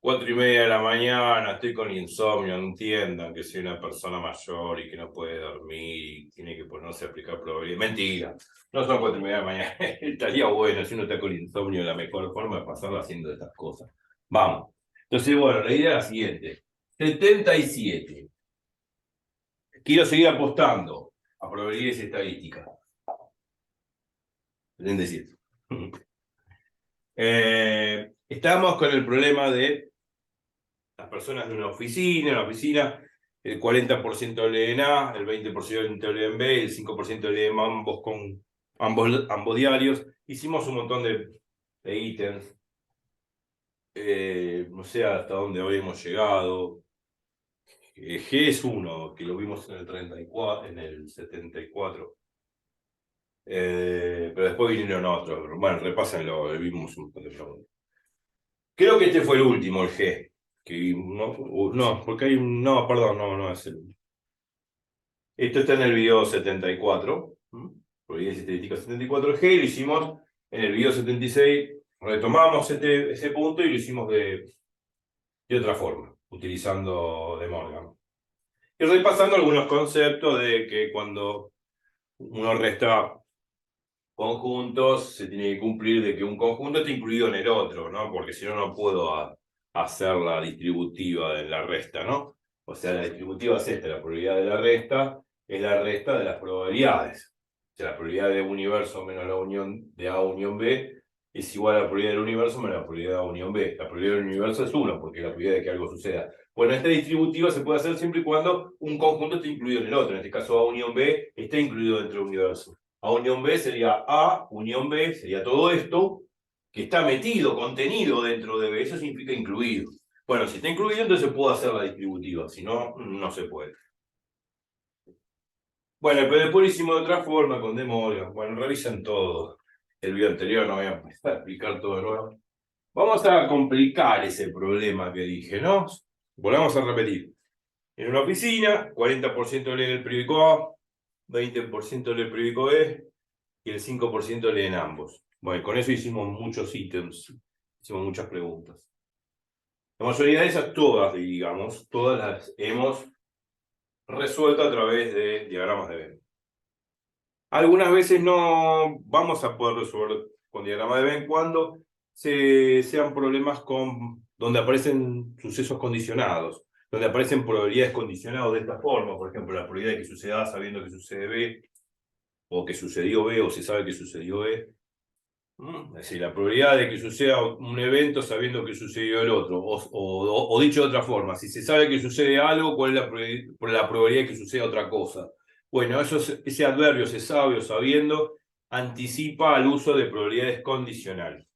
4:30 de la mañana, estoy con insomnio, entiendan que soy una persona mayor y que no puede dormir y tiene que ponerse a aplicar probabilidad. Mentira, no son 4:30 de la mañana. Estaría bueno, si uno está con insomnio, la mejor forma de pasarlo haciendo estas cosas. Vamos. Entonces, bueno, la idea es la siguiente. 77. Quiero seguir apostando a probabilidades estadísticas. 77. Estamos con el problema de las personas de una oficina. En la oficina, el 40% leen A, el 20% leen B, el 5% leen ambos diarios. Hicimos un montón de ítems. No sé hasta dónde hoy hemos llegado. G es uno, que lo vimos en el 34, en el 74. Pero después vinieron otros. Bueno, repásenlo, vimos un montón de preguntas. Creo que este fue el último, el G. Que no, porque hay un. No, perdón, no es el. Esto está en el video 74. Probabilidad estadística 74 el G. Lo hicimos en el video 76. Retomamos ese punto y lo hicimos de otra forma, utilizando de Morgan. Y repasando algunos conceptos de que cuando uno resta conjuntos, se tiene que cumplir de que un conjunto esté incluido en el otro, ¿no? Porque si no, no puedo hacer la distributiva de la resta, ¿no? O sea, la distributiva es esta, la probabilidad de la resta es la resta de las probabilidades. O sea, la probabilidad de universo menos la unión de A unión B es igual a la probabilidad del universo menos la probabilidad de A unión B. La probabilidad del universo es 1, porque es la probabilidad de que algo suceda. Bueno, esta distributiva se puede hacer siempre y cuando un conjunto esté incluido en el otro. En este caso, A unión B está incluido dentro del universo. A unión B sería A, unión B, sería todo esto, que está metido, contenido dentro de B. Eso significa incluido. Bueno, si está incluido, entonces puedo hacer la distributiva. Si no, no se puede. Bueno, pero después lo hicimos de otra forma, con De Morgan. Bueno, revisen todo. El video anterior no voy a empezar a explicar todo de nuevo. Vamos a complicar ese problema que dije, ¿no? Volvamos a repetir. En una oficina, 40% leen el periódico A, 20% leen el periódico B, y el 5% leen ambos. Bueno, con eso hicimos muchos ítems, hicimos muchas preguntas. La mayoría de esas, todas, digamos, todas las hemos resuelto a través de diagramas de Venn. Algunas veces no vamos a poder resolver con diagramas de Venn cuando sean problemas donde aparecen sucesos condicionados, donde aparecen probabilidades condicionadas de esta forma. Por ejemplo, la probabilidad de que suceda A sabiendo que sucede B, o que sucedió B, o se sabe que sucedió B. Es decir, la probabilidad de que suceda un evento sabiendo que sucedió el otro. O dicho de otra forma, si se sabe que sucede algo, ¿cuál es la probabilidad de que suceda otra cosa? Bueno, ese adverbio, se sabe o sabiendo, anticipa al uso de probabilidades condicionales.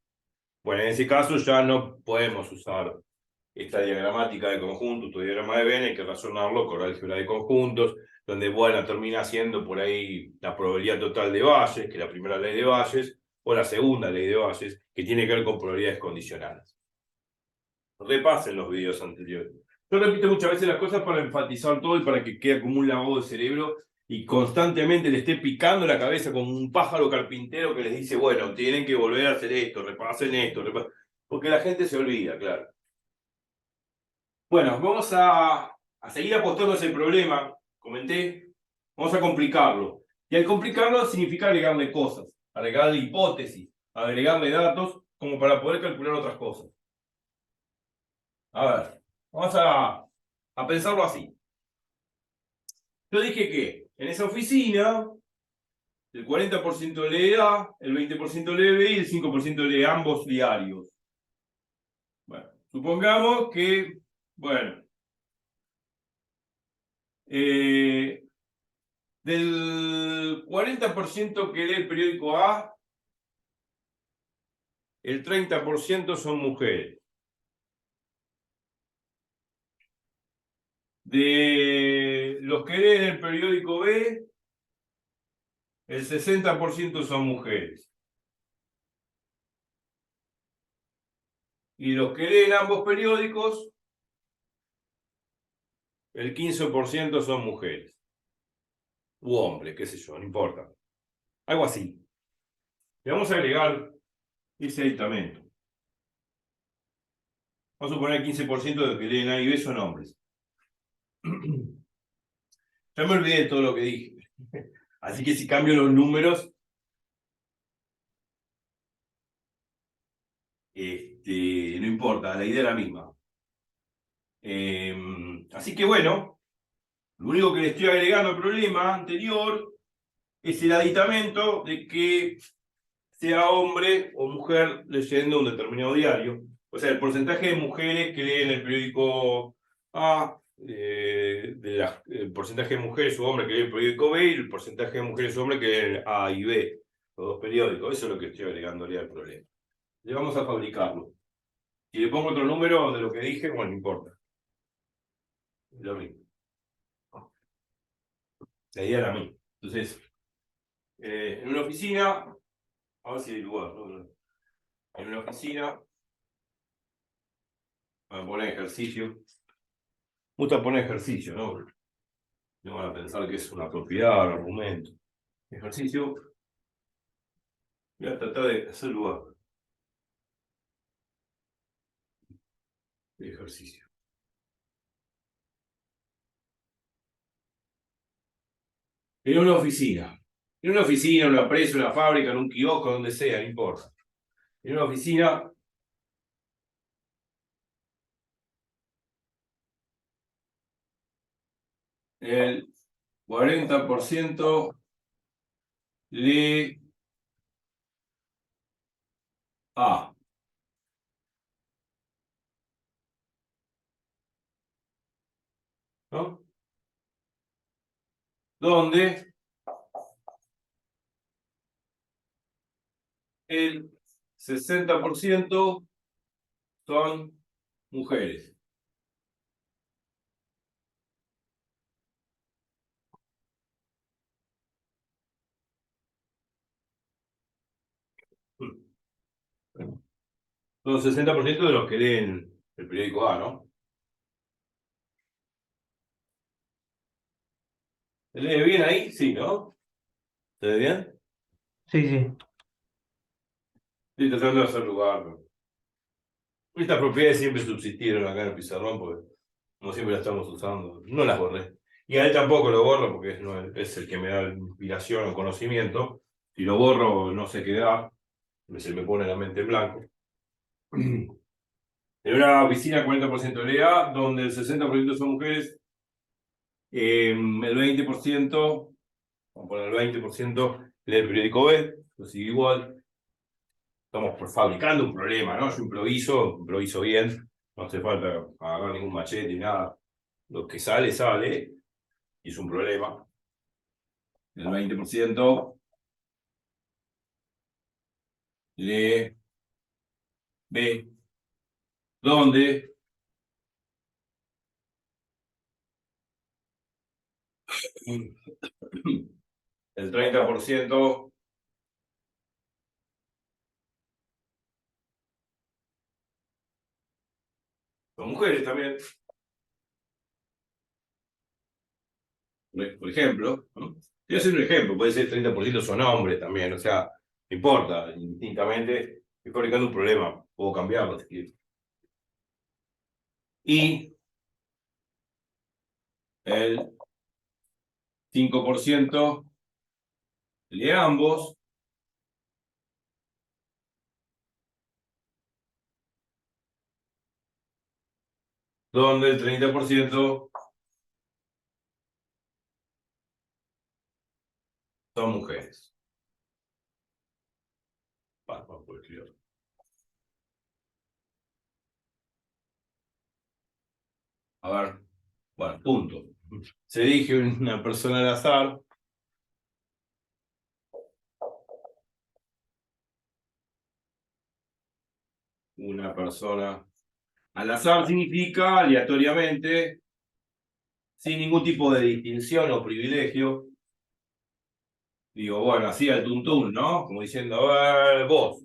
Bueno, en ese caso ya no podemos usar esta diagramática de conjuntos, tu diagrama de Venn, hay que razonarlo con álgebra de conjuntos, donde, bueno, termina siendo por ahí la probabilidad total de Bayes, que es la primera ley de Bayes, o la segunda ley de Bayes, que tiene que ver con probabilidades condicionales. Repasen los videos anteriores. Yo repito muchas veces las cosas para enfatizar todo y para que quede como un lavado de cerebro y constantemente le esté picando la cabeza como un pájaro carpintero que les dice, bueno, tienen que volver a hacer esto, repasen esto, porque la gente se olvida, claro. Bueno, vamos a seguir apostando a ese problema, comenté, vamos a complicarlo. Y al complicarlo significa agregarle cosas, agregarle hipótesis, agregarle datos, como para poder calcular otras cosas. A ver, vamos a pensarlo así. Yo dije que en esa oficina, el 40% lee A, el 20% lee B y el 5% lee ambos diarios. Bueno, supongamos que, bueno, del 40% que lee el periódico A, el 30% son mujeres. De los que leen el periódico B, el 60% son mujeres. Y los que leen ambos periódicos, el 15% son mujeres. U hombres, qué sé yo, no importa. Algo así. Le vamos a agregar ese aditamento. Vamos a suponer que el 15% de los que leen A y B son hombres. Ya me olvidé de todo lo que dije. Así que si cambio los números, no importa, la idea es la misma. Así que bueno, lo único que le estoy agregando al problema anterior es el aditamento de que sea hombre o mujer leyendo un determinado diario. O sea, el porcentaje de mujeres que leen el periódico A, el porcentaje de mujeres o hombres que leen el periódico B y el porcentaje de mujeres o hombres que leen A y B, los dos periódicos. Eso es lo que estoy agregándole al problema. Le vamos a fabricarlo. Si le pongo otro número de lo que dije, bueno, no importa. Es lo mismo. La idea era mí. Entonces, en una oficina, a ver si hay lugar, ¿no? En una oficina, voy a poner ejercicio. Me gusta poner ejercicio, ¿no? No van a pensar que es una propiedad, un argumento. Ejercicio. Voy a tratar de hacer lugar. De ejercicio. En una oficina. En una oficina, en una empresa, en una fábrica, en un kiosco, donde sea, no importa. En una oficina, el 40% lee A. ¿No? Donde el 60% son mujeres. Son el 60% de los que leen el periódico A, ¿no? ¿Se lee bien ahí? Sí, ¿no? ¿Se ve bien? Sí, sí. Estoy tratando de hacer lugar. Estas propiedades siempre subsistieron acá en el pizarrón, porque como siempre las estamos usando, no las borré. Y a él tampoco lo borro porque es el que me da inspiración o conocimiento. Si lo borro, no sé qué da, se me pone la mente en blanco. En una oficina, 40% lee A, donde el 60% son mujeres, el 20%, vamos a poner el 20%, lee el periódico B, lo sigue igual. Estamos fabricando un problema, ¿no? Yo improviso bien, no hace falta agarrar ningún machete ni nada. Lo que sale, sale, y es un problema. El 20% lee B, donde el 30% son mujeres también. Por ejemplo, ¿no? Voy a hacer un ejemplo, puede ser el 30% son hombres también, o sea, no importa, indistintamente, estoy fabricando un problema, puedo cambiarlo si quiero. Y el 5% lee ambos, donde el 30% son mujeres. Vamos a escribir. A ver, bueno, punto. Se elige una persona al azar. Una persona al azar significa aleatoriamente, sin ningún tipo de distinción o privilegio. Digo, bueno, así al tuntún, ¿no? Como diciendo, a ver, vos,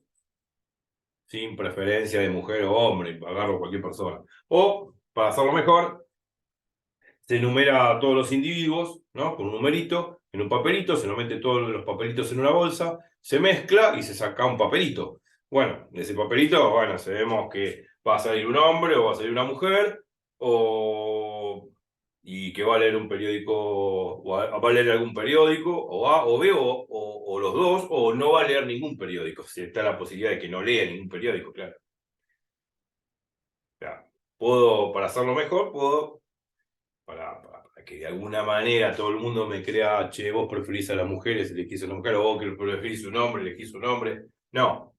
sin preferencia de mujer o hombre, agarro cualquier persona. O, para hacerlo mejor, se enumera a todos los individuos, ¿no? Con un numerito, en un papelito, se lo mete todos los papelitos en una bolsa, se mezcla y se saca un papelito. Bueno, en ese papelito, bueno, sabemos que va a salir un hombre o va a salir una mujer, y que va a leer un periódico, va a leer algún periódico, o A o B, o los dos, o no va a leer ningún periódico. Si está la posibilidad de que no lea ningún periódico, claro. O sea, para hacerlo mejor, para que de alguna manera todo el mundo me crea, che, vos preferís a las mujeres, elegís a una mujer, o vos que preferís un hombre, elegís un hombre. No.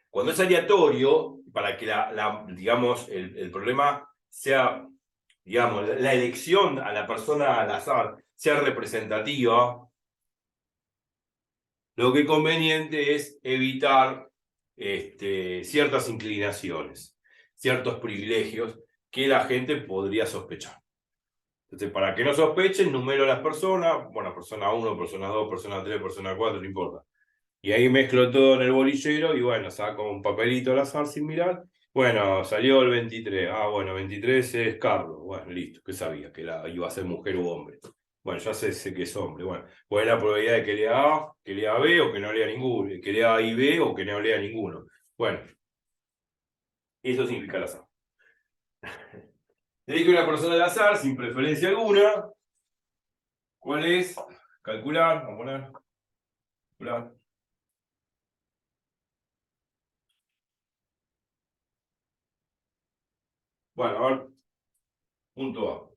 Cuando es aleatorio, para que digamos, el problema sea, digamos, la elección a la persona al azar sea representativa, lo que es conveniente es evitar ciertas inclinaciones, ciertos privilegios que la gente podría sospechar. Entonces, para que no sospechen, numero a las personas, bueno, persona 1, persona 2, persona 3, persona 4, no importa. Y ahí mezclo todo en el bolillero y bueno, saco un papelito al azar sin mirar. Bueno, salió el 23. Ah, bueno, 23 es Carlos. Bueno, listo, ¿qué sabía? Que iba a ser mujer u hombre. Bueno, ya sé que es hombre. Bueno, ¿cuál es la probabilidad de que lea A, que lea B o que no lea ninguno? Que lea A y B o que no lea ninguno. Bueno, eso significa el azar. Elige una persona al azar, sin preferencia alguna. ¿Cuál es? Calcular, vamos a poner. Calcular. Bueno, a ver, punto A.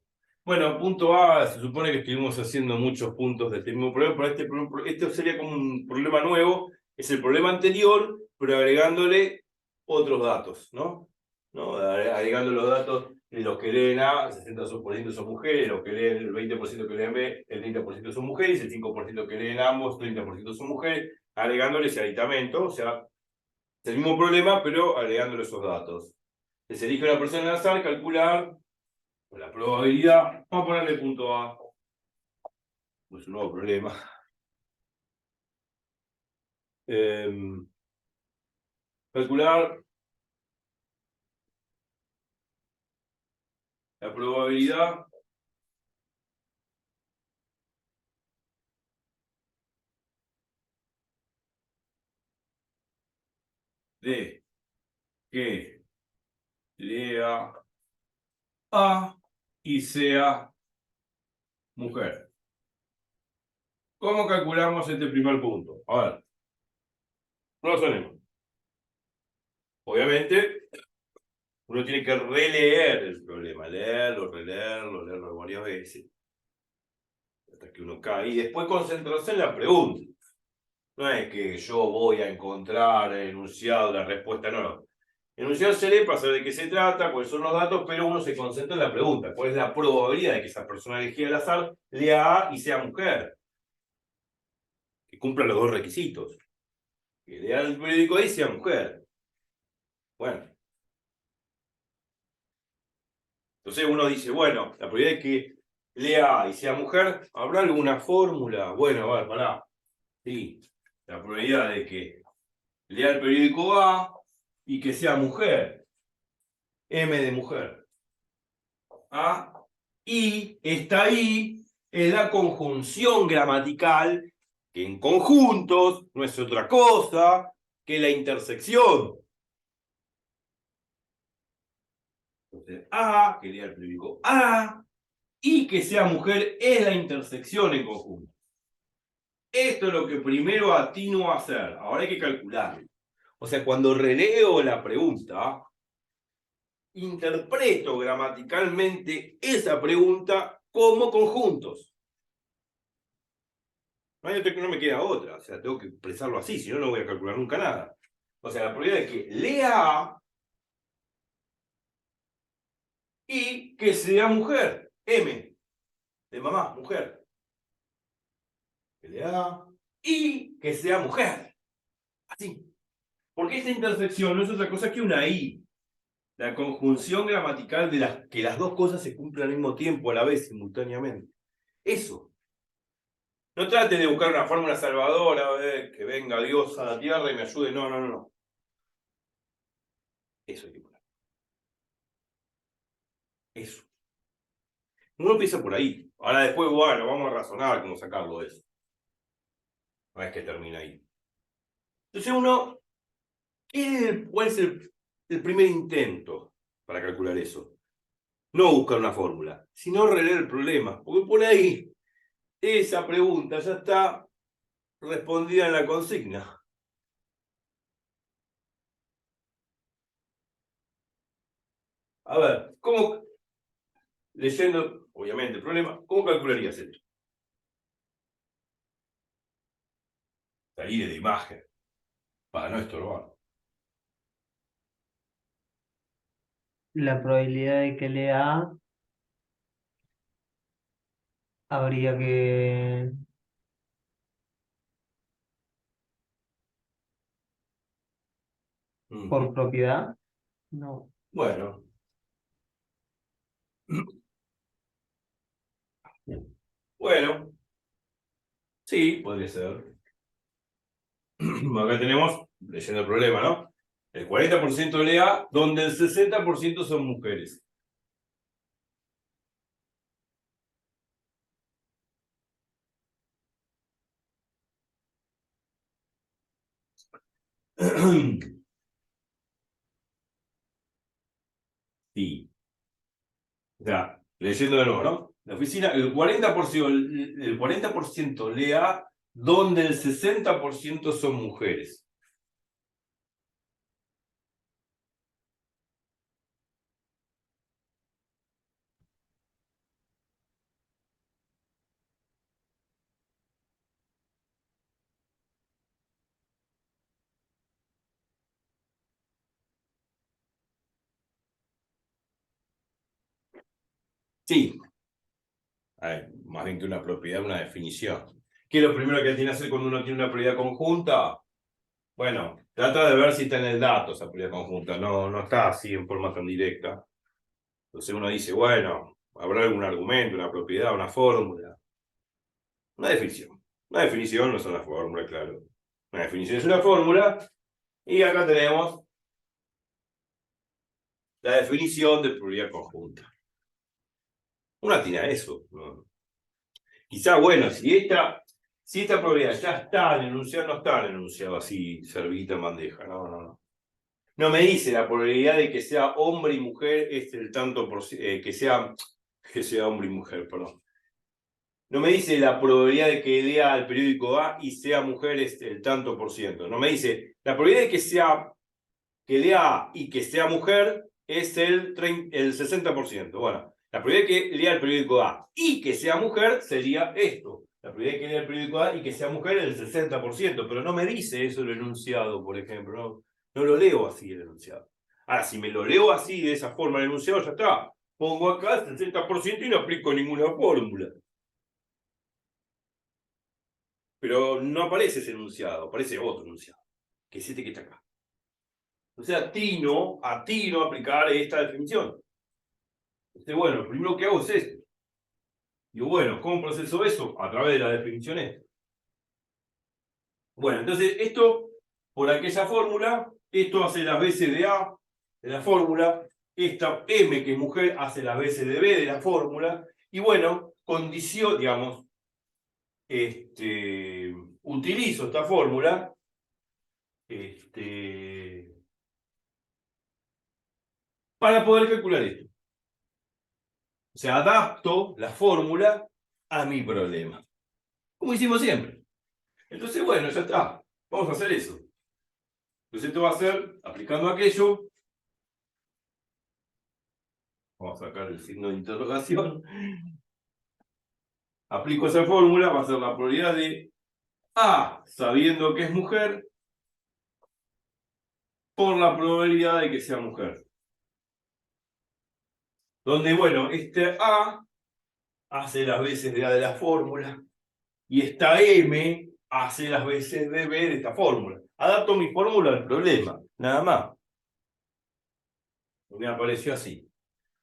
Bueno, punto A, se supone que estuvimos haciendo muchos puntos de este mismo problema, pero este sería como un problema nuevo, es el problema anterior, pero agregándole otros datos, ¿no? Agregando los datos de los que leen A, el 60% son mujeres, los que leen el 20% que leen B, el 30% son mujeres, el 5% que leen ambos, 30% son mujeres, agregándole ese aditamento, o sea, es el mismo problema, pero agregándole esos datos. Se elige una persona al azar, calcular la probabilidad, vamos a ponerle punto A, es un nuevo problema. Calcular la probabilidad de que lea A y sea mujer. ¿Cómo calculamos este primer punto? A ver, razonemos. Obviamente, uno tiene que releer el problema, leerlo varias veces, hasta que uno cae, y después concentrarse en la pregunta. No es que yo voy a encontrar el enunciado, la respuesta, no. El enunciado se lee para saber de qué se trata, cuáles son los datos, pero uno se concentra en la pregunta. ¿Cuál es la probabilidad de que esa persona elegida al azar lea A y sea mujer? Que cumpla los dos requisitos. Que lea el periódico A y sea mujer. Bueno. Entonces uno dice, bueno, la probabilidad de que lea A y sea mujer, ¿habrá alguna fórmula? Bueno, a ver, pará. Sí. La probabilidad de que lea el periódico A y que sea mujer. M de mujer. A, y está ahí en la conjunción gramatical, que en conjuntos no es otra cosa que la intersección. Entonces, A, que lea el prefijo A, y que sea mujer es la intersección en conjunto. Esto es lo que primero atino a hacer. Ahora hay que calcularlo. O sea, cuando releo la pregunta, interpreto gramaticalmente esa pregunta como conjuntos. No me queda otra, o sea, tengo que expresarlo así, si no, no voy a calcular nunca nada. O sea, la probabilidad de que lea A y que sea mujer, M, de mamá, mujer. Que lea A y que sea mujer. Así. Porque esta intersección no es otra cosa que una I. La conjunción gramatical de que las dos cosas se cumplan al mismo tiempo, a la vez, simultáneamente. Eso. No trate de buscar una fórmula salvadora, que venga Dios a la tierra y me ayude. No, no, no, no. Eso hay que poner. Eso. Uno empieza por ahí. Ahora después, bueno, vamos a razonar cómo sacarlo de eso. No es que termina ahí. Entonces uno ¿Cuál es el primer intento para calcular eso? No buscar una fórmula, sino releer el problema. Porque por ahí, esa pregunta ya está respondida en la consigna. A ver, leyendo, obviamente, el problema, ¿cómo calcularías esto? Salir de imagen, para no estorbar. La probabilidad de que lea A habría que... por propiedad. No. Bueno. Bueno, sí, podría ser. Acá tenemos, leyendo el problema, ¿no? El 40% lee A, donde el 60% son mujeres. Sí. O sea, leyendo de nuevo, ¿no? La oficina, el 40% lee A, donde el 60% son mujeres. Sí, más bien que una propiedad, una definición. ¿Qué es lo primero que tiene que hacer cuando uno tiene una propiedad conjunta? Bueno, trata de ver si está en el dato esa propiedad conjunta, no está así en forma tan directa. Entonces uno dice, bueno, habrá algún argumento, una propiedad, una fórmula. Una definición. Una definición no es una fórmula, claro. Una definición es una fórmula. Y acá tenemos la definición de probabilidad conjunta. Una tiene a eso, ¿no? Quizá, bueno, si esta probabilidad ya está en el enunciado, no está en el enunciado así, servita en bandeja, no. No me dice la probabilidad de que sea hombre y mujer es el tanto por que sea hombre y mujer, perdón. No me dice la probabilidad de que lea el periódico A y sea mujer es el tanto por ciento. No me dice la probabilidad de que lea A y que sea mujer es el 60%. Bueno, la probabilidad de que lea el periódico A y que sea mujer sería esto. La probabilidad de que lea el periódico A y que sea mujer es el 60%, pero no me dice eso el enunciado, por ejemplo. No lo leo así el enunciado. Ahora, si me lo leo así, de esa forma el enunciado, ya está. Pongo acá el 60% y no aplico ninguna fórmula. Pero no aparece ese enunciado, aparece otro enunciado, que es este que está acá. O sea, atino a aplicar esta definición. Entonces, bueno, lo primero que hago es esto. Digo, bueno, ¿cómo proceso eso? A través de la definición esta. Bueno, entonces esto, por aquella fórmula, esto hace las veces de A de la fórmula, esta M que es mujer hace las veces de B de la fórmula, y bueno, condición, digamos, utilizo esta fórmula, para poder calcular esto. O sea, adapto la fórmula a mi problema. Como hicimos siempre. Entonces, bueno, ya está. Vamos a hacer eso. Entonces esto va a ser, aplicando aquello, vamos a sacar el signo de interrogación, aplico esa fórmula, va a ser la probabilidad de A, sabiendo que es mujer, por la probabilidad de que sea mujer. Donde, bueno, este A hace las veces de A de la fórmula, y esta M hace las veces de B de esta fórmula. Adapto mi fórmula al problema, nada más. Me apareció así.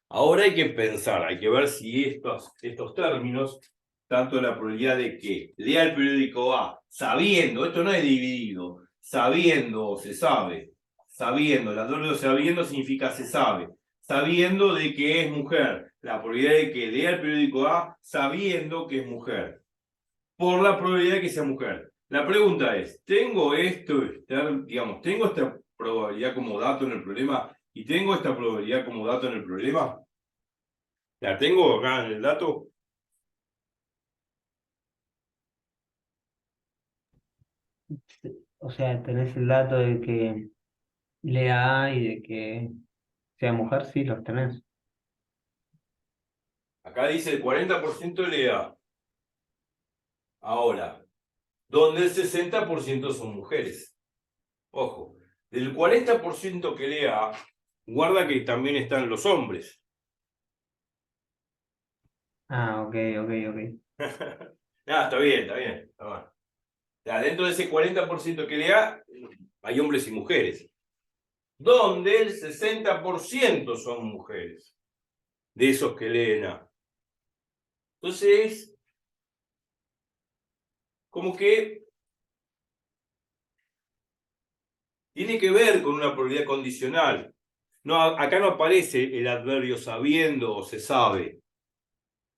Ahora hay que pensar, hay que ver si estos términos, tanto la probabilidad de que lea el periódico A, sabiendo, esto no es dividido, sabiendo se sabe, sabiendo, la doble sabiendo significa se sabe, sabiendo de que es mujer, la probabilidad de que lea el periódico A, sabiendo que es mujer, por la probabilidad de que sea mujer. La pregunta es, ¿tengo esto, digamos, tengo probabilidad como dato en el problema y tengo esta probabilidad como dato en el problema. La tengo acá en el dato. O sea, tenés el dato de que lea A y de que sea mujer, sí, los tenés. Acá dice el 40% lee A. Ahora, donde el 60% son mujeres. Ojo, del 40% que lee A, guarda que también están los hombres. Ah, ok, ok, ok. Está bien, está bien. Está bien. Dentro de ese 40% que lee A, hay hombres y mujeres. Donde el 60% son mujeres. De esos que leen A. Entonces, como que tiene que ver con una probabilidad condicional. No, acá no aparece el adverbio sabiendo o se sabe.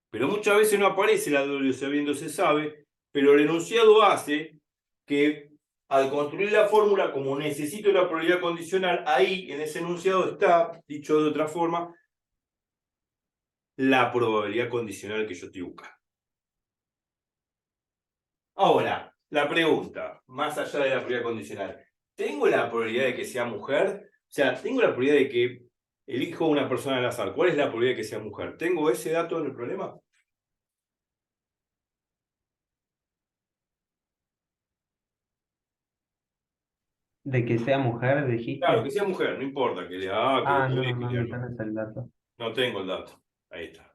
Pero muchas veces no aparece el adverbio sabiendo se sabe, pero el enunciado hace que al construir la fórmula, como necesito la probabilidad condicional, ahí en ese enunciado está, dicho de otra forma, la probabilidad condicional que yo estoy buscando. Ahora, la pregunta, más allá de la probabilidad condicional, ¿tengo la probabilidad de que sea mujer? O sea, ¿tengo la probabilidad de que elijo una persona al azar? ¿Cuál es la probabilidad de que sea mujer? ¿Tengo ese dato en el problema? De que sea mujer, Claro, dijiste. que sea mujer, no importa, que lea A, que Ah, lea no, B, que no, lea no no. tenés el dato. No tengo el dato. Ahí está.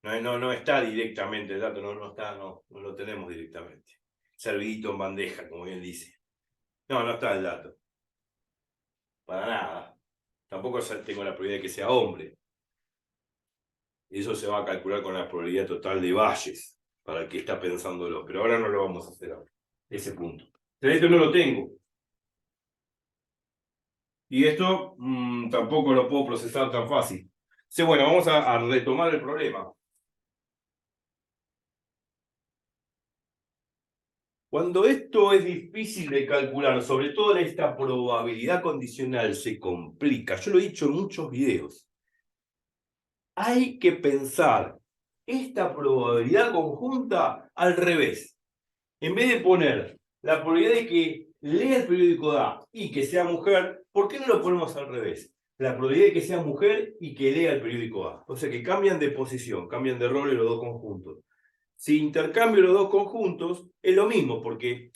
No está directamente el dato, no está, no lo tenemos directamente. Servidito en bandeja, como bien dice. No está el dato. Para nada. Tampoco tengo la probabilidad de que sea hombre. Eso se va a calcular con la probabilidad total de Bayes, para el que está pensándolo. Pero ahora no lo vamos a hacer ahora. Ese punto. Pero esto no lo tengo. Y esto tampoco lo puedo procesar tan fácil. Sí, bueno, vamos a retomar el problema. Cuando esto es difícil de calcular, sobre todo esta probabilidad condicional se complica. Yo lo he dicho en muchos videos. Hay que pensar esta probabilidad conjunta al revés. En vez de poner la probabilidad de que lea el periódico A y que sea mujer, ¿por qué no lo ponemos al revés? La probabilidad de que sea mujer y que lea el periódico A. O sea que cambian de posición, cambian de rol en los dos conjuntos. Si intercambio los dos conjuntos, es lo mismo, porque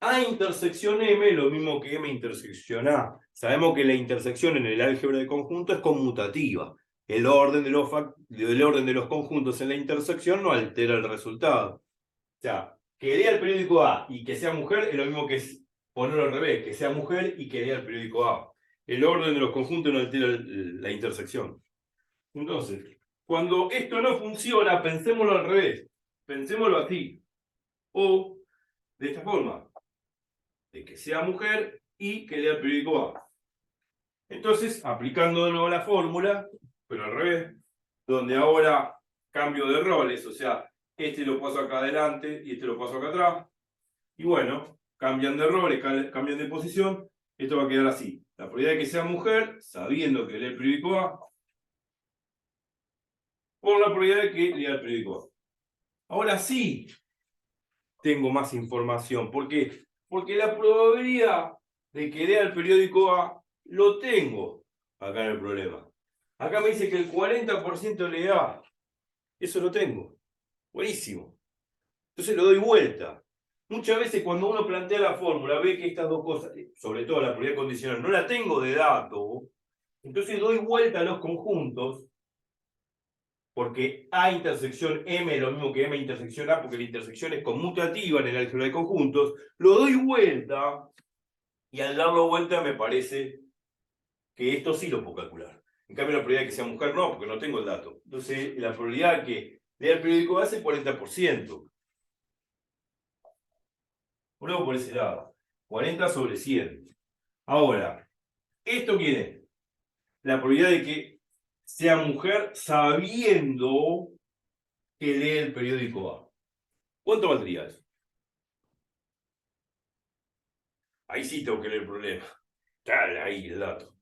A intersección M es lo mismo que M intersección A. Sabemos que la intersección en el álgebra de conjuntos es conmutativa. El orden de los conjuntos en la intersección no altera el resultado. O sea, que lea el periódico A y que sea mujer es lo mismo que ponerlo al revés, que sea mujer y que lea el periódico A. El orden de los conjuntos no altera la intersección. Entonces, cuando esto no funciona, pensémoslo al revés. Pensémoslo así. O de esta forma, de que sea mujer y que lea el periódico A. Entonces, aplicando de nuevo la fórmula, pero al revés, donde ahora cambio de roles, o sea, este lo paso acá adelante y este lo paso acá atrás. Y bueno, cambian de roles, cambian de posición, esto va a quedar así. La probabilidad de que sea mujer, sabiendo que lee el periódico A, por la probabilidad de que lea el periódico A. Ahora sí tengo más información. ¿Por qué? Porque la probabilidad de que lea el periódico A lo tengo acá en el problema. Acá me dice que el 40% lee A. Eso lo tengo. Buenísimo. Entonces lo doy vuelta. Muchas veces cuando uno plantea la fórmula ve que estas dos cosas, sobre todo la probabilidad condicional, no la tengo de dato. Entonces doy vuelta a los conjuntos, porque A intersección M es lo mismo que M intersección A, porque la intersección es conmutativa en el álgebra de conjuntos. Lo doy vuelta, y al darlo vuelta me parece que esto sí lo puedo calcular. En cambio la probabilidad de que sea mujer no, porque no tengo el dato. Entonces la probabilidad de que lea el periódico A es el 40%. Pruebo por ese lado. 40 sobre 100. Ahora, ¿esto quién es? La probabilidad de que sea mujer sabiendo que lee el periódico A. ¿Cuánto valdría eso? Ahí sí tengo que leer el problema. Dale ahí el dato.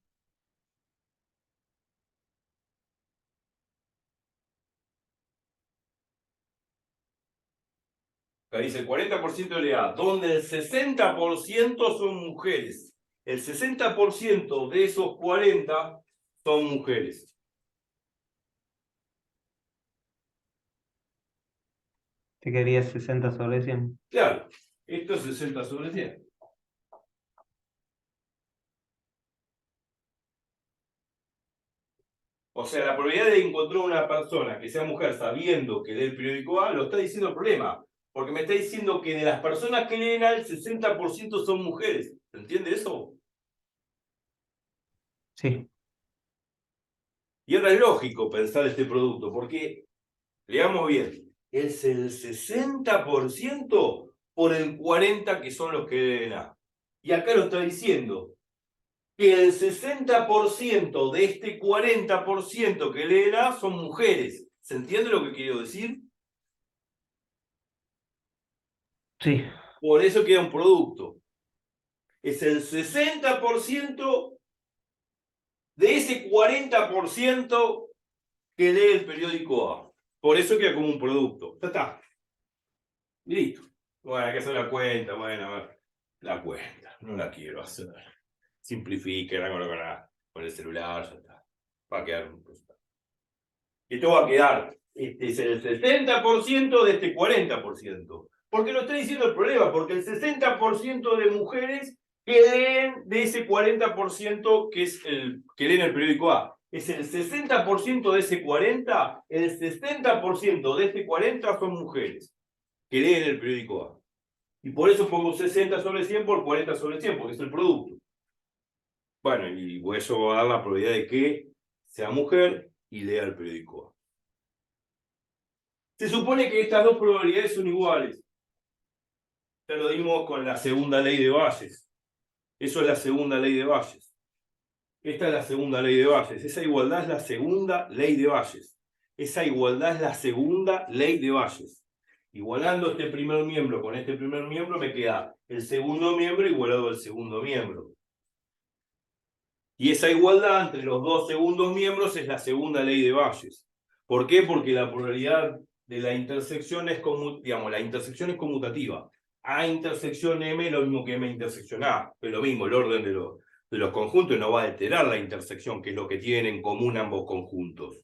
Acá dice el 40% de edad, donde el 60% son mujeres. El 60% de esos 40 son mujeres. ¿Te querías 60/100? Claro, esto es 60/100. O sea, la probabilidad de encontrar una persona que sea mujer sabiendo que lee el periódico A, lo está diciendo el problema. Porque me está diciendo que de las personas que leen A, el 60% son mujeres. ¿Se entiende eso? Sí, Y ahora es lógico pensar este producto, porque, leamos bien, es el 60% por el 40% que son los que leen A. Y acá lo está diciendo, que el 60% de este 40% que leen A son mujeres. ¿Se entiende lo que quiero decir? sí, Por eso queda un producto. Es el 60% de ese 40% que lee el periódico A. Por eso queda como un producto. Ya está. Y listo. Bueno, hay que hacer la cuenta. Bueno, a ver. La cuenta. No la quiero hacer. Simplifique, hágalo con el celular. Ya está. Va a quedar un resultado. Esto va a quedar. Este es el 60% de este 40%. ¿Por qué lo está diciendo el problema? Porque el 60% de mujeres que leen de ese 40% que es el que leen el periódico A. Es el 60% de ese 40, el 60% de este 40 son mujeres que leen el periódico A. Y por eso pongo 60/100 por 40/100, porque es el producto. Bueno, y eso va a dar la probabilidad de que sea mujer y lea el periódico A. Se supone que estas dos probabilidades son iguales. Ya lo dimos con la segunda ley de Bayes. Eso es la segunda ley de Bayes. Esta es la segunda ley de Bayes. Esa igualdad es la segunda ley de Bayes. Esa igualdad es la segunda ley de Bayes. Igualando este primer miembro con este primer miembro, me queda el segundo miembro igualado al segundo miembro. Y esa igualdad entre los dos segundos miembros es la segunda ley de Bayes. ¿Por qué? Porque la probabilidad de la intersección es digamos, la intersección es conmutativa. A intersección M es lo mismo que M intersección A. Es lo mismo, el orden de los conjuntos no va a alterar la intersección, que es lo que tienen en común ambos conjuntos.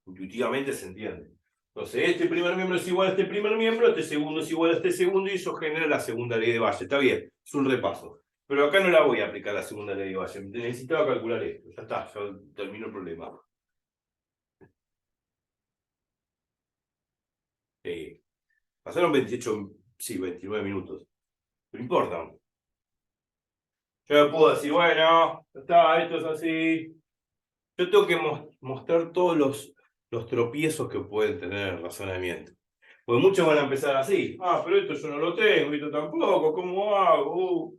Intuitivamente se entiende. Entonces, este primer miembro es igual a este primer miembro, este segundo es igual a este segundo, y eso genera la segunda ley de Bayes. Está bien, es un repaso. Pero acá no la voy a aplicar la segunda ley de Bayes. Necesitaba calcular esto. Ya está, ya terminó el problema. Pasaron 28, sí, 29 minutos. No importa. Yo no puedo decir, bueno, ya está, esto es así. Yo tengo que mostrar todos los tropiezos que pueden tener el razonamiento. Porque muchos van a empezar así. Ah, pero esto yo no lo tengo, esto tampoco, ¿cómo hago?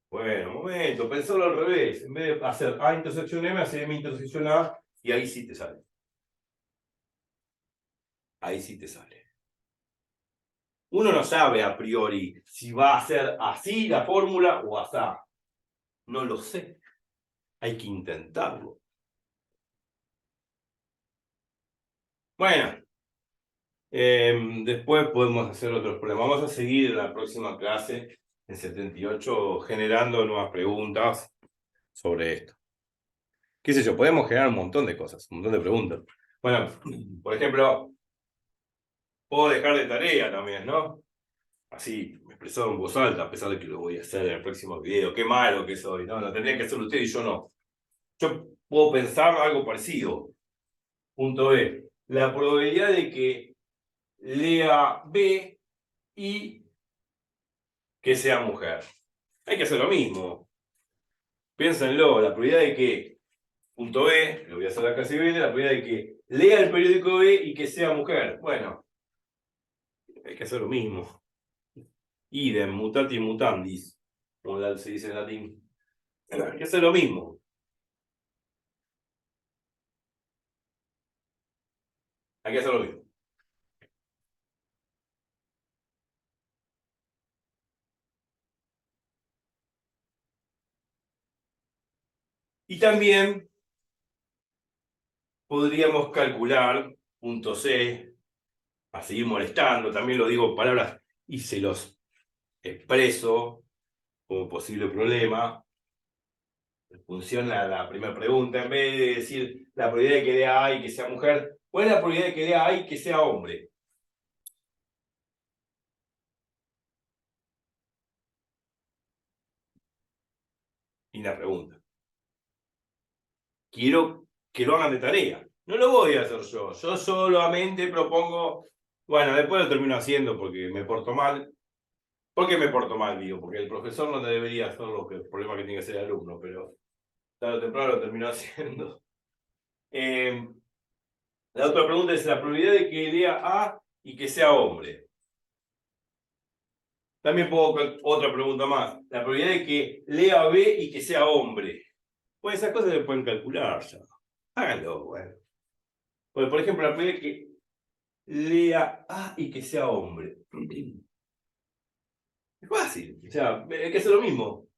Bueno, momento, pensarlo al revés. En vez de hacer A intersección M, hacer M intersección A, y ahí sí te sale. Ahí sí te sale. Uno no sabe a priori si va a ser así la fórmula o asá. No lo sé. Hay que intentarlo. Bueno, después podemos hacer otros problemas. Vamos a seguir en la próxima clase, en 78, generando nuevas preguntas sobre esto. Qué sé yo, podemos generar un montón de cosas, un montón de preguntas. Bueno, por ejemplo, puedo dejar de tarea también, ¿no? Así, expresado en voz alta, a pesar de que lo voy a hacer en el próximo video. Qué malo que soy, ¿no? Lo tendría que hacer usted y yo no. Yo puedo pensar algo parecido. Punto B. La probabilidad de que lea B y que sea mujer. Hay que hacer lo mismo. Piénsenlo, la probabilidad de que, punto B, lo voy a hacer acá si viene, la probabilidad de que lea el periódico B y que sea mujer. Bueno, hay que hacer lo mismo. Idem, mutatis mutandis, como se dice en latín. Hay que hacer lo mismo. Hay que hacer lo mismo. Y también podríamos calcular punto C, a seguir molestando, también lo digo en palabras y se los expreso como posible problema. Funciona la primera pregunta, en vez de decir la probabilidad de que dé A y que sea mujer, ¿cuál es la probabilidad de que dé A y que sea hombre? Y la pregunta. Quiero que lo hagan de tarea. No lo voy a hacer yo. Yo solamente propongo, bueno, después lo termino haciendo porque me porto mal. ¿Por qué me porto mal, digo? Porque el profesor no te debería hacer lo que el problema que tiene que hacer el alumno, pero tarde o temprano lo termino haciendo. La otra pregunta es la probabilidad de que lea A y que sea hombre. También pongo otra pregunta más. La probabilidad de que lea B y que sea hombre. Pues esas cosas se pueden calcular ya. Háganlo, bueno. Pues, por ejemplo, la probabilidad de que lea A y que sea hombre. Es fácil. O sea, hay que hacer lo mismo.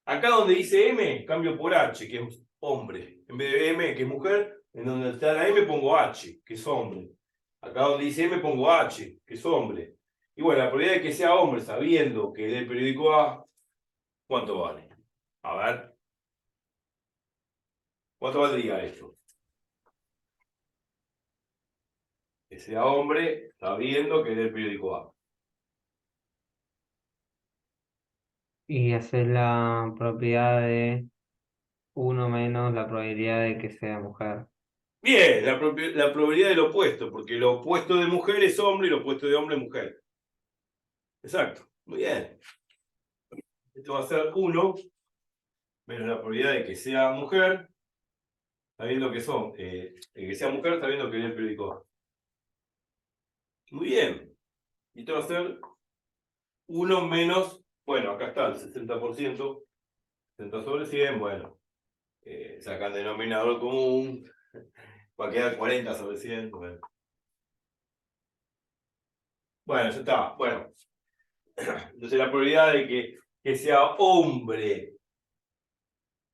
Acá donde dice M, cambio por H, que es hombre. En vez de M, que es mujer, en donde está la M pongo H, que es hombre. Acá donde dice M pongo H, que es hombre. Y bueno, la probabilidad de que sea hombre, sabiendo que es del periódico A, ¿cuánto vale? A ver, ¿cuánto valdría esto? Que sea hombre, sabiendo que es del periódico A. Y hacer la propiedad de uno menos la probabilidad de que sea mujer. Bien, la probabilidad del opuesto, porque lo opuesto de mujer es hombre y lo opuesto de hombre es mujer. Exacto, muy bien. Esto va a ser 1 menos la probabilidad de que sea mujer, sabiendo que que sea mujer, sabiendo que viene el periódico A. Muy bien. Y esto va a ser 1 menos, bueno, acá está el 60%, 60 sobre 100, bueno, sacan denominador común, va a quedar 40 sobre 100. Bueno, ya está. Bueno, entonces la probabilidad de que sea hombre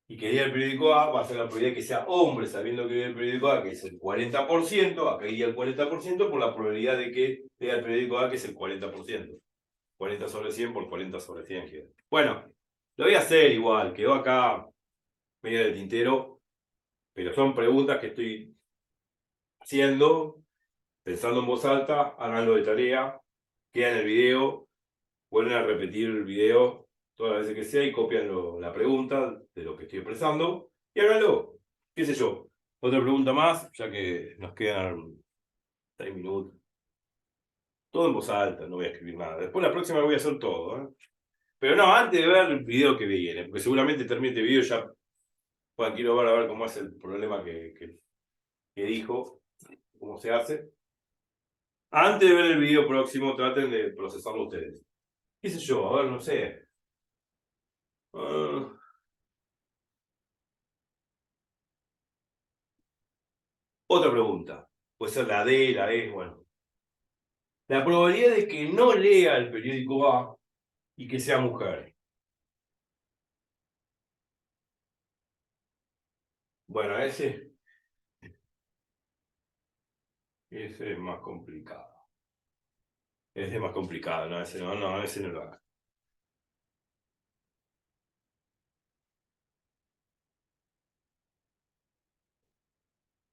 y que diga el periódico A va a ser la probabilidad de que sea hombre, sabiendo que diga el periódico A, que es el 40%, acá iría el 40% por la probabilidad de que diga el periódico A, que es el 40%. 40 sobre 100 por 40 sobre 100. Bueno, lo voy a hacer igual, quedó acá medio del tintero, pero son preguntas que estoy haciendo, pensando en voz alta, háganlo de tarea, queda en el video, vuelven a repetir el video todas las veces que sea y copian la pregunta de lo que estoy expresando y háganlo. ¿Qué sé yo? Otra pregunta más, ya que nos quedan 6 minutos. Todo en voz alta, no voy a escribir nada. Después la próxima voy a hacer todo, ¿eh? Pero no, antes de ver el video que viene, porque seguramente termine este video ya, bueno, quiero ver a ver cómo es el problema que dijo, cómo se hace. Antes de ver el video próximo, traten de procesarlo ustedes. ¿Qué sé yo? A ver, no sé. Ah, otra pregunta. Puede ser la D, la E, bueno. La probabilidad de que no lea el periódico A y que sea mujer. Bueno, ese es más complicado. Ese es más complicado, no, ese no lo haga.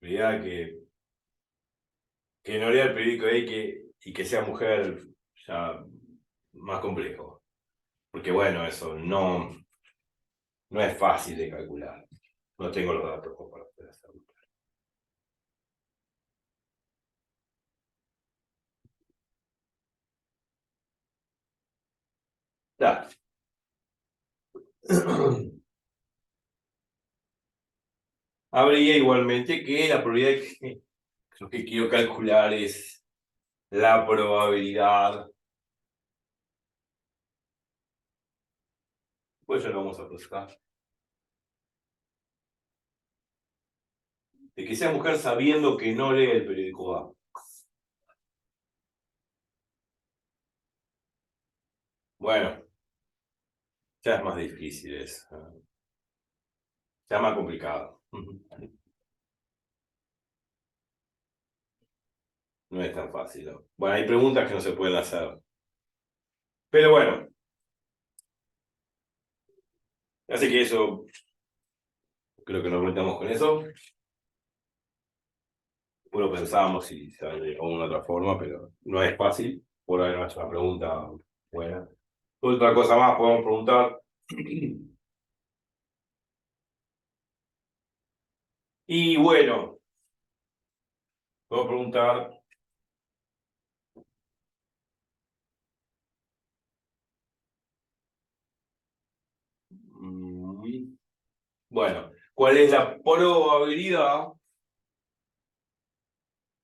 La probabilidad que no lea el periódico A y que sea mujer, ya más complejo. Porque bueno, eso no es fácil de calcular. No tengo los datos como para poder hacerlo. Dale. Habría igualmente que la probabilidad de que lo que quiero calcular es la probabilidad. Pues ya lo vamos a procesar. De que sea mujer sabiendo que no lee el periódico A. Bueno, ya es más difícil eso. Se llama complicado. No es tan fácil, ¿no? Bueno, hay preguntas que no se pueden hacer. Pero bueno, así que eso, creo que nos metamos con eso. Bueno, pensábamos si sale de alguna otra forma, pero no es fácil. Por ahí no es una pregunta buena. Otra cosa más podemos preguntar. Y bueno, puedo preguntar. Bueno, ¿cuál es la probabilidad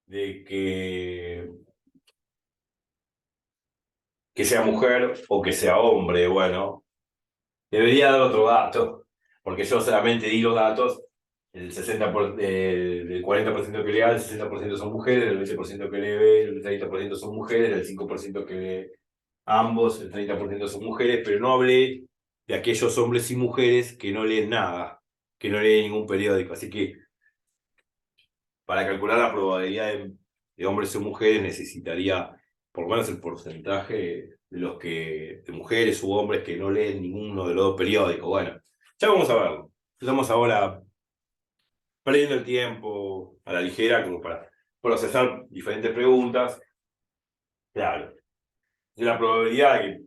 de que sea mujer o que sea hombre? Bueno, debería dar otro dato, porque yo solamente di los datos, del 40% que le da, el 60% son mujeres, el 20% que lee B, el 30% son mujeres, el 5% que lee ambos, el 30% son mujeres, pero no hablé de aquellos hombres y mujeres que no leen nada, que no leen ningún periódico. Así que para calcular la probabilidad de hombres o mujeres necesitaría por lo menos el porcentaje de mujeres u hombres que no leen ninguno de los dos periódicos. Bueno, ya vamos a verlo. Estamos ahora perdiendo el tiempo a la ligera como para procesar diferentes preguntas. Claro, de la probabilidad de que,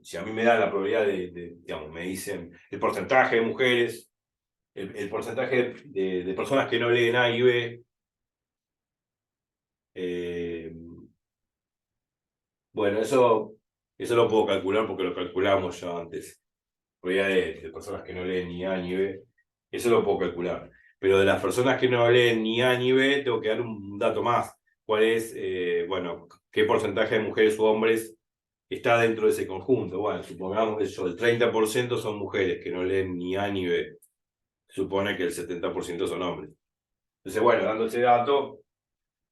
si a mí me dan la probabilidad digamos, me dicen el porcentaje de mujeres, el porcentaje de personas que no leen A y B, eh, bueno, eso lo puedo calcular porque lo calculamos ya antes. Probabilidad de personas que no leen ni A ni B, eso lo puedo calcular. Pero de las personas que no leen ni A ni B, tengo que dar un dato más. ¿Cuál es, bueno, qué porcentaje de mujeres o hombres está dentro de ese conjunto? Bueno, supongamos que el 30% son mujeres que no leen ni A ni B. Supone que el 70% son hombres. Entonces, bueno, dando ese dato,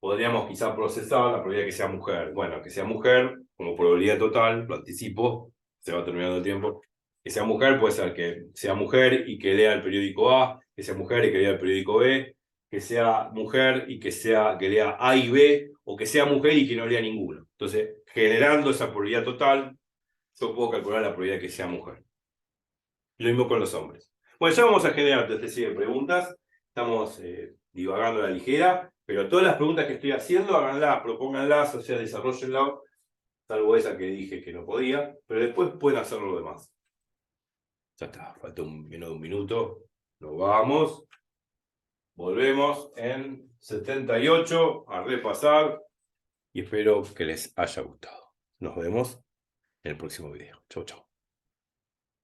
podríamos quizá procesar la probabilidad de que sea mujer. Bueno, que sea mujer, como probabilidad total, lo anticipo, se va terminando el tiempo. Que sea mujer puede ser que sea mujer y que lea el periódico A, que sea mujer y que lea el periódico B, que sea mujer y que lea A y B, o que sea mujer y que no lea ninguno. Entonces, generando esa probabilidad total, yo puedo calcular la probabilidad de que sea mujer. Lo mismo con los hombres. Bueno, ya vamos a generar esta serie de preguntas. Estamos divagando a la ligera, pero todas las preguntas que estoy haciendo, háganlas, propónganlas, o sea, desarrollenlas, salvo esa que dije que no podía, pero después pueden hacer lo demás. Ya está, falta menos de un minuto. Nos vamos. Volvemos en 78 a repasar y espero que les haya gustado. Nos vemos en el próximo video. Chau, chau.